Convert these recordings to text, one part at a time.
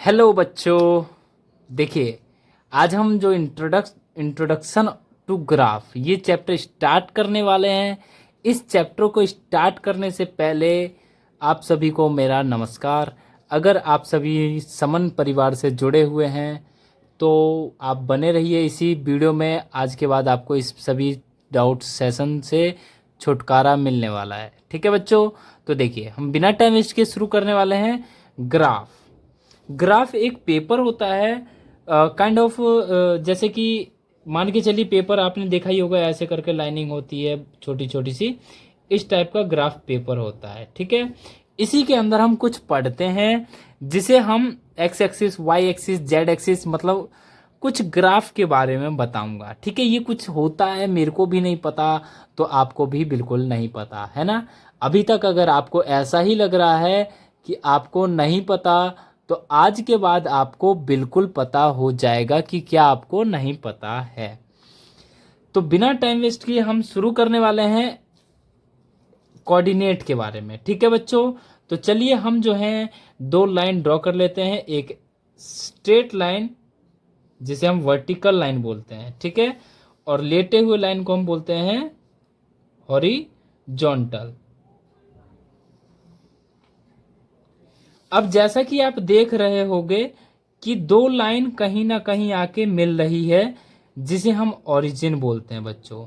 Hello बच्चों। देखिए, आज हम जो इंट्रोडक्शन टू ग्राफ ये चैप्टर स्टार्ट करने वाले हैं। इस चैप्टर को स्टार्ट करने से पहले आप सभी को मेरा नमस्कार। अगर आप सभी समन परिवार से जुड़े हुए हैं तो आप बने रहिए इसी वीडियो में। आज के बाद आपको इस सभी डाउट सेशन से छुटकारा मिलने वाला है। ठीक है बच्चों, तो देखिए हम बिना टाइम वेस्ट के शुरू करने वाले हैं। ग्राफ एक पेपर होता है काइंड ऑफ, जैसे कि मान के चलिए पेपर आपने देखा ही होगा, ऐसे करके लाइनिंग होती है छोटी छोटी सी। इस टाइप का ग्राफ पेपर होता है। ठीक है, इसी के अंदर हम कुछ पढ़ते हैं जिसे हम X axis, Y axis, Z axis, मतलब कुछ ग्राफ के बारे में बताऊंगा। ठीक है, ये कुछ होता है, मेरे को भी नहीं पता तो आपको भी बिल्कुल नहीं पता है ना। अभी तक अगर आपको ऐसा ही लग रहा है कि आपको नहीं पता, तो आज के बाद आपको बिल्कुल पता हो जाएगा कि क्या आपको नहीं पता है। तो बिना टाइम वेस्ट किए हम शुरू करने वाले हैं कोऑर्डिनेट के बारे में। ठीक है बच्चों, तो चलिए हम जो हैं दो लाइन ड्रॉ कर लेते हैं। एक स्ट्रेट लाइन जिसे हम वर्टिकल लाइन बोलते हैं, ठीक है, और लेटे हुए लाइन को हम बोलते हैं हॉरिजॉन्टल। अब जैसा कि आप देख रहे होंगे कि दो लाइन कहीं ना कहीं आके मिल रही है जिसे हम ओरिजिन बोलते हैं बच्चों।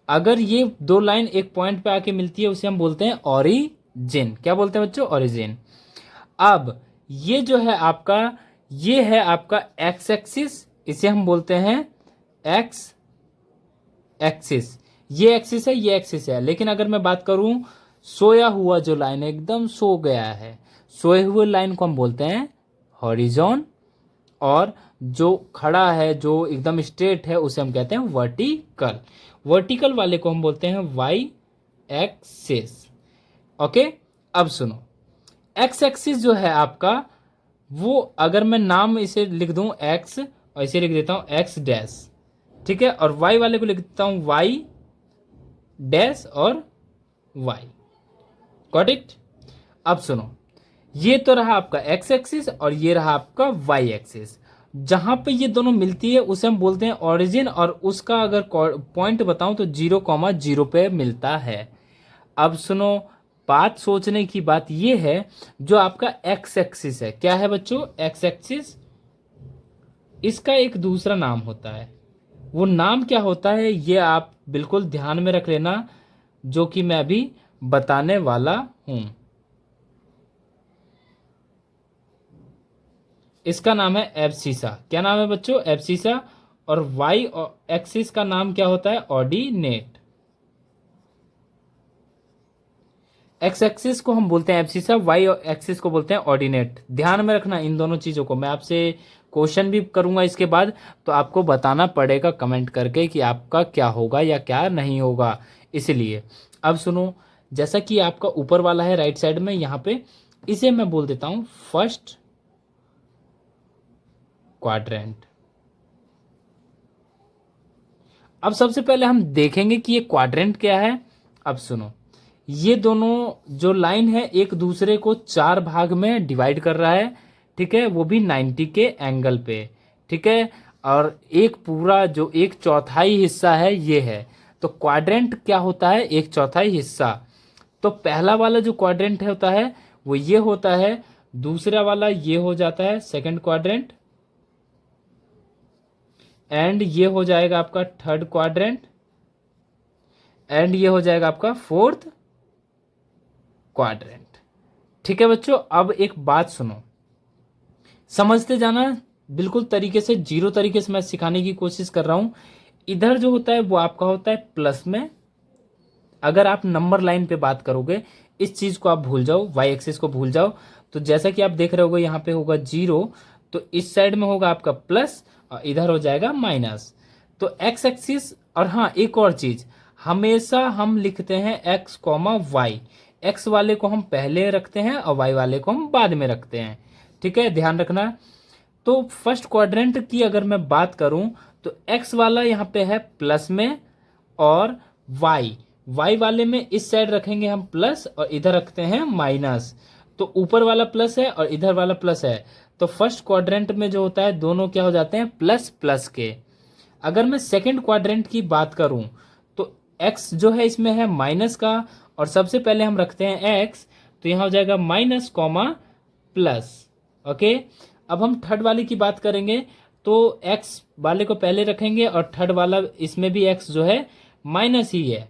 अगर ये दो लाइन एक पॉइंट पे आके मिलती है उसे हम बोलते हैं ओरिजिन। क्या बोलते हैं बच्चों? ओरिजिन। अब ये जो है आपका, ये है आपका एक्स एक्सिस, इसे हम बोलते हैं एक्स एक्सिस। ये एक्सिस है, ये एक्सिस है। लेकिन अगर मैं बात करूं सोया हुआ जो लाइन है, एकदम सो गया है, सोए हुए लाइन को हम बोलते हैं हॉरिजॉन। और जो खड़ा है, जो एकदम स्ट्रेट है, उसे हम कहते हैं वर्टिकल। वर्टिकल वाले को हम बोलते हैं वाई एक्सिस। ओके, अब सुनो, एक्स एक्सिस जो है आपका, वो अगर मैं नाम इसे लिख दूं एक्स, और इसे लिख देता हूं एक्स डैश, ठीक है, और वाई वाले को लिख देता हूं वाई डैश और वाई। Got it? अब सुनो, ये तो रहा आपका एक्स एक्सिस और ये रहा आपका वाई एक्सिस। जहां पे ये दोनों मिलती है उसे हम बोलते हैं ओरिजिन, और उसका अगर पॉइंट बताऊं तो 0,0 पे मिलता है। अब सुनो, बात सोचने की बात ये है, जो आपका एक्स एक्सिस है, क्या है बच्चों? एक्स एक्सिस, इसका एक दूसरा नाम होता है। वो नाम क्या होता है ये आप बिल्कुल ध्यान में रख लेना, जो कि मैं अभी बताने वाला हूं। इसका नाम है एब्सिसा। क्या नाम है बच्चों? एब्सिसा। और वाई एक्सिस का नाम क्या होता है? ऑर्डिनेट। एक्स एक्सिस को हम बोलते हैं एब्सिसा, वाई एक्सिस को बोलते हैं ऑर्डिनेट। ध्यान में रखना इन दोनों चीजों को। मैं आपसे क्वेश्चन भी करूंगा इसके बाद, तो आपको बताना पड़ेगा कमेंट करके कि आपका क्या होगा या क्या नहीं होगा। इसलिए अब सुनो, जैसा कि आपका ऊपर वाला है राइट साइड में, यहां पे इसे मैं बोल देता हूं फर्स्ट क्वाड्रेंट। अब सबसे पहले हम देखेंगे कि ये क्वाड्रेंट क्या है। अब सुनो, ये दोनों जो लाइन है एक दूसरे को चार भाग में डिवाइड कर रहा है, ठीक है, वो भी 90 के एंगल पे, ठीक है। और एक पूरा जो एक चौथाई हिस्सा है ये है। तो क्वाड्रेंट क्या होता है? एक चौथाई हिस्सा। तो पहला वाला जो क्वाड्रेंट होता है वो ये होता है, दूसरा वाला ये हो जाता है सेकंड क्वाड्रेंट, एंड ये हो जाएगा आपका थर्ड क्वाड्रेंट, एंड ये हो जाएगा आपका फोर्थ क्वाड्रेंट। ठीक है बच्चों, अब एक बात सुनो, समझते जाना बिल्कुल तरीके से, जीरो तरीके से मैं सिखाने की कोशिश कर रहा हूं। इधर जो होता है वो आपका होता है प्लस में। अगर आप नंबर लाइन पे बात करोगे, इस चीज को आप भूल जाओ, वाई एक्सिस को भूल जाओ। तो जैसा कि आप देख रहे होगे यहाँ पे होगा 0, तो इस साइड में होगा आपका प्लस और इधर हो जाएगा माइनस। तो एक्स एक्सिस, और हाँ एक और चीज, हमेशा हम लिखते हैं एक्स कॉमा वाई। एक्स वाले को हम पहले रखते हैं और वाई वाले को हम बाद में रखते हैं, ठीक है, ध्यान रखना। तो फर्स्ट क्वाड्रेंट की अगर मैं बात करूं तो एक्स वाला यहाँ पे है प्लस में, और वाई वाले में इस साइड रखेंगे हम प्लस और इधर रखते हैं माइनस। तो ऊपर वाला प्लस है और इधर वाला प्लस है, तो फर्स्ट क्वाड्रेंट में जो होता है दोनों क्या हो जाते हैं, प्लस प्लस के। अगर मैं सेकंड क्वाड्रेंट की बात करूं तो x जो है इसमें है माइनस का, और सबसे पहले हम रखते हैं x, तो यहाँ हो जाएगा माइनस कॉमा प्लस। ओके, अब हम थर्ड वाले की बात करेंगे तो x वाले को पहले रखेंगे और थर्ड वाला इसमें भी x जो है माइनस ही है,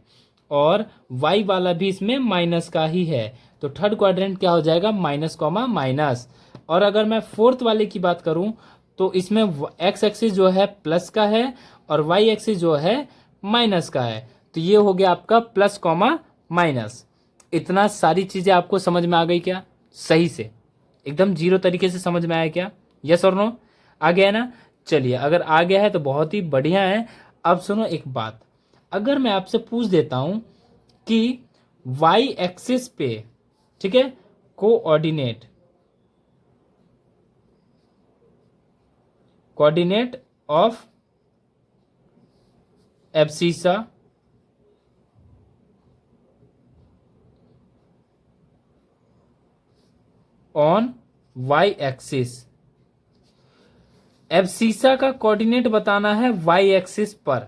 और y वाला भी इसमें माइनस का ही है, तो थर्ड क्वाड्रेंट क्या हो जाएगा, माइनस कॉमा माइनस। और अगर मैं फोर्थ वाले की बात करूं तो इसमें x एक्सिस जो है प्लस का है और y एक्सिस जो है माइनस का है, तो ये हो गया आपका प्लस कॉमा माइनस। इतना सारी चीजें आपको समझ में आ गई क्या, सही से एकदम जीरो तरीके से समझ में आया क्या, यस और नो, आ गया है ना। चलिए, अगर आ गया है तो बहुत ही बढ़िया है। अब सुनो एक बात, अगर मैं आपसे पूछ देता हूं कि y एक्सिस पे, ठीक है, coordinate of abscissa on y axis, abscissa का कोऑर्डिनेट बताना है y एक्सिस पर।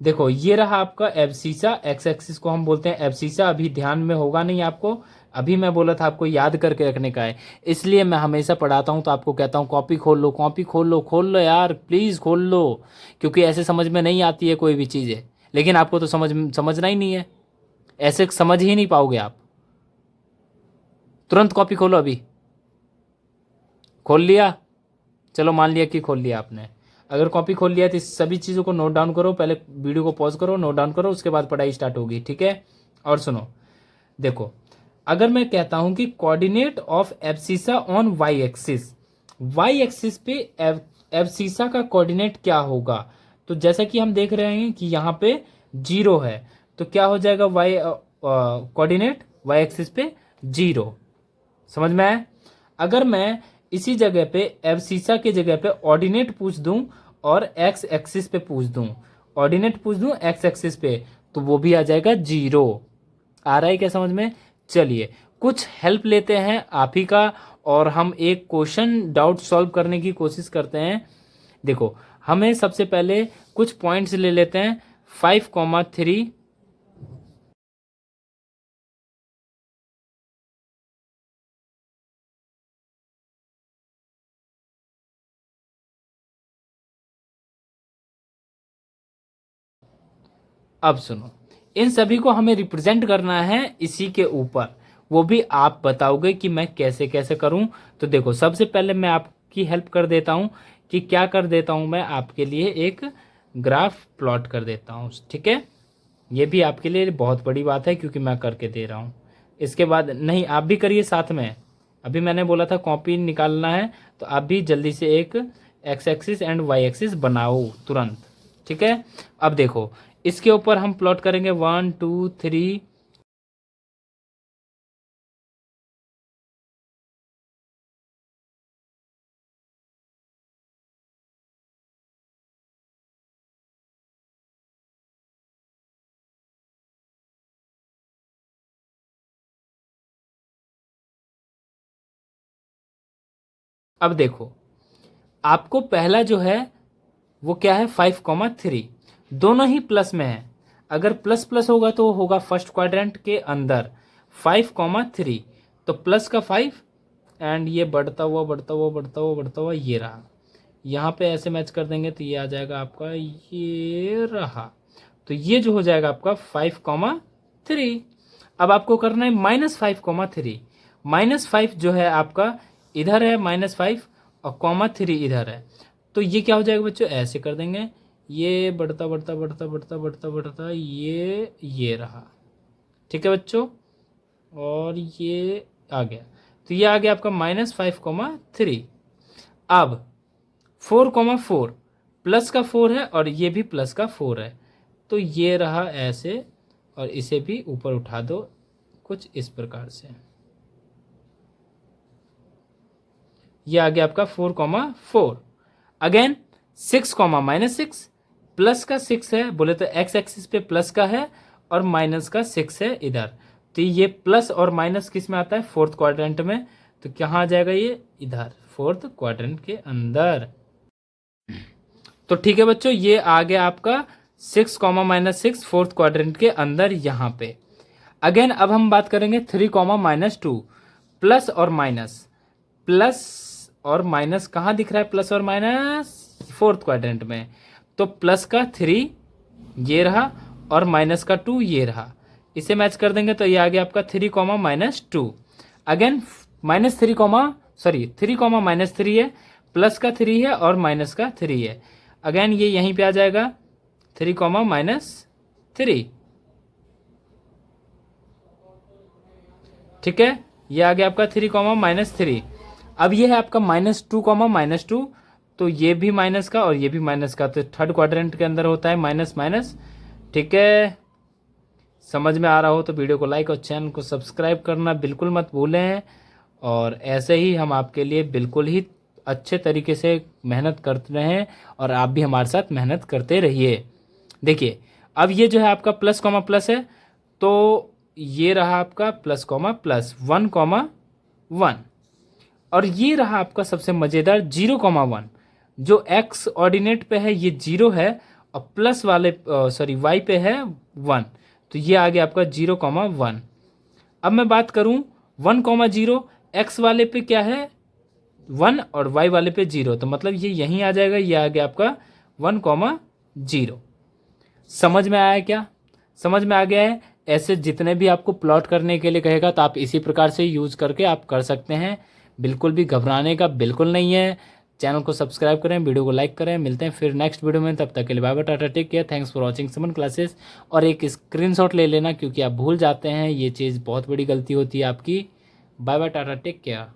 देखो ये रहा आपका एब्सिसा, x एक्सिस को हम बोलते हैं एब्सिसा। अभी ध्यान में होगा नहीं आपको, अभी मैं बोला था आपको याद करके रखने का है, इसलिए मैं हमेशा पढ़ाता हूं तो आपको कहता हूं कॉपी खोल लो, कॉपी खोल लो यार, प्लीज खोल लो, क्योंकि ऐसे समझ में नहीं आती है कोई भी चीज़ें। लेकिन आपको तो समझना ही नहीं है, ऐसे समझ ही नहीं पाओगे आप। तुरंत कॉपी खोलो, अभी खोल लिया, चलो मान लिया कि खोल लिया आपने। अगर कॉपी खोल लिया तो इस सभी चीज़ों को नोट डाउन करो, पहले वीडियो को पॉज करो, नोट डाउन करो, उसके बाद पढ़ाई स्टार्ट होगी, ठीक है। और सुनो, देखो अगर मैं कहता हूं कि coordinate of abscissa on Y axis, Y axis पे एब्सिसा का कोऑर्डिनेट क्या होगा, तो जैसा कि हम देख रहे हैं कि यहाँ पे 0 है, तो क्या हो जाएगा वाई कोऑर्डिनेट वाई एक्सिस पे 0। समझ में आया। अगर मैं इसी जगह पे एब्सिसा की जगह पे ऑर्डिनेट पूछ दूं और एक्स एक्सिस पे पूछ दूं, ऑर्डिनेट पूछ दूं एक्स एक्सिस पे, तो वो भी आ जाएगा 0। आ रहा है क्या समझ में। चलिए कुछ हेल्प लेते हैं आप ही का, और हम एक क्वेश्चन डाउट सॉल्व करने की कोशिश करते हैं। देखो हमें सबसे पहले कुछ पॉइंट्स ले लेते हैं, 5,3 अब सुनो, इन सभी को हमें रिप्रेजेंट करना है इसी के ऊपर, वो भी आप बताओगे कि मैं कैसे कैसे करूं। तो देखो सबसे पहले मैं आपकी हेल्प कर देता हूं कि क्या कर देता हूं, मैं आपके लिए एक ग्राफ प्लॉट कर देता हूं, ठीक है। ये भी आपके लिए बहुत बड़ी बात है क्योंकि मैं करके दे रहा हूं। इसके बाद नहीं, आप भी करिए साथ में, अभी मैंने बोला था कॉपी निकालना है, तो आप भी जल्दी से एक X axis and Y axis बनाओ तुरंत, ठीक है। अब देखो इसके ऊपर हम प्लॉट करेंगे 1 2 3। अब देखो आपको पहला जो है वो क्या है, 5,3, दोनों ही प्लस में है। अगर प्लस प्लस होगा तो होगा फर्स्ट क्वाड्रेंट के अंदर, 5,3, तो प्लस का 5 एंड ये बढ़ता हुआ बढ़ता हुआ बढ़ता हुआ बढ़ता हुआ ये रहा, यहाँ पे ऐसे मैच कर देंगे तो ये आ जाएगा आपका, ये रहा, तो ये जो हो जाएगा आपका 5,3। अब आपको करना है -5,3, -5 जो है आपका इधर है -5 और -3 इधर है, तो ये क्या हो जाएगा बच्चों, ऐसे कर देंगे, ये बढ़ता बढ़ता बढ़ता बढ़ता बढ़ता बढ़ता ये रहा, ठीक है बच्चों, और ये आ गया, तो ये आ गया आपका -5,3। अब 4,4, प्लस का 4 है और ये भी प्लस का 4 है, तो ये रहा ऐसे, और इसे भी ऊपर उठा दो कुछ इस प्रकार से, ये आ गया आपका 4,4। अगेन 6,-6, प्लस का 6 है, बोले तो एक्स एक्सिस पे प्लस का है और माइनस का 6 है इधर, तो ये प्लस और माइनस किस में आता है, फोर्थ क्वाड्रेंट में। तो कहाँ आ जाएगा ये, इधर फोर्थ क्वाड्रेंट के अंदर। तो ठीक है बच्चों, ये आ गया आपका 6 कॉमा माइनस 6 फोर्थ क्वाड्रेंट के अंदर यहाँ पे। अगेन अब हम बात करेंगे 3 कॉमा माइनस 2, प्लस और माइनस। प्लस और माइनस कहाँ दिख रहा है, प्लस और माइनस फोर्थ क्वाड्रेंट में। तो प्लस का 3 ये रहा और माइनस का 2 ये रहा, इसे मैच कर देंगे तो ये आ गया आपका 3 comma minus 2। Again minus 3 comma 3 comma minus 3 है, प्लस का 3 है और माइनस का 3 है। अगेन ये यहीं पे आ जाएगा 3 कॉमा माइनस 3। ठीक है, ये आ गया आपका 3 कॉमा माइनस 3। अब ये है आपका माइनस 2 कॉमा माइनस 2, तो ये भी माइनस का और ये भी माइनस का, तो थर्ड क्वाड्रेंट के अंदर होता है माइनस माइनस। ठीक है, समझ में आ रहा हो तो वीडियो को लाइक और चैनल को सब्सक्राइब करना बिल्कुल मत भूलें। और ऐसे ही हम आपके लिए बिल्कुल ही अच्छे तरीके से मेहनत करते रहें और आप भी हमारे साथ मेहनत करते रहिए। देखिए अब ये जो है आपका प्लस कॉमा प्लस है, तो ये रहा आपका प्लस कॉमा प्लस 1 कॉमा 1, और ये रहा आपका सबसे मज़ेदार 0 कॉमा 1। जो एक्स ऑर्डिनेट पे है ये 0 है और प्लस वाले वाई पे है 1, तो ये आ गया आपका 0 कॉमा 1। अब मैं बात करूं 1 कॉमा 0, एक्स वाले पे क्या है 1 और वाई वाले पे 0, तो मतलब ये यहीं आ जाएगा, ये आ गया आपका 1 कॉमा 0। समझ में आया क्या, समझ में आ गया है। ऐसे जितने भी आपको प्लॉट करने के लिए कहेगा तो आप इसी प्रकार से यूज़ करके आप कर सकते हैं, बिल्कुल भी घबराने का बिल्कुल नहीं है। चैनल को सब्सक्राइब करें, वीडियो को लाइक करें, मिलते हैं फिर नेक्स्ट वीडियो में, तब तक के लिए bye bye, tata, take care, thanks for watching Suman classes. और एक स्क्रीनशॉट ले लेना क्योंकि आप भूल जाते हैं, ये चीज़ बहुत बड़ी गलती होती है आपकी। Bye bye, tata, take care.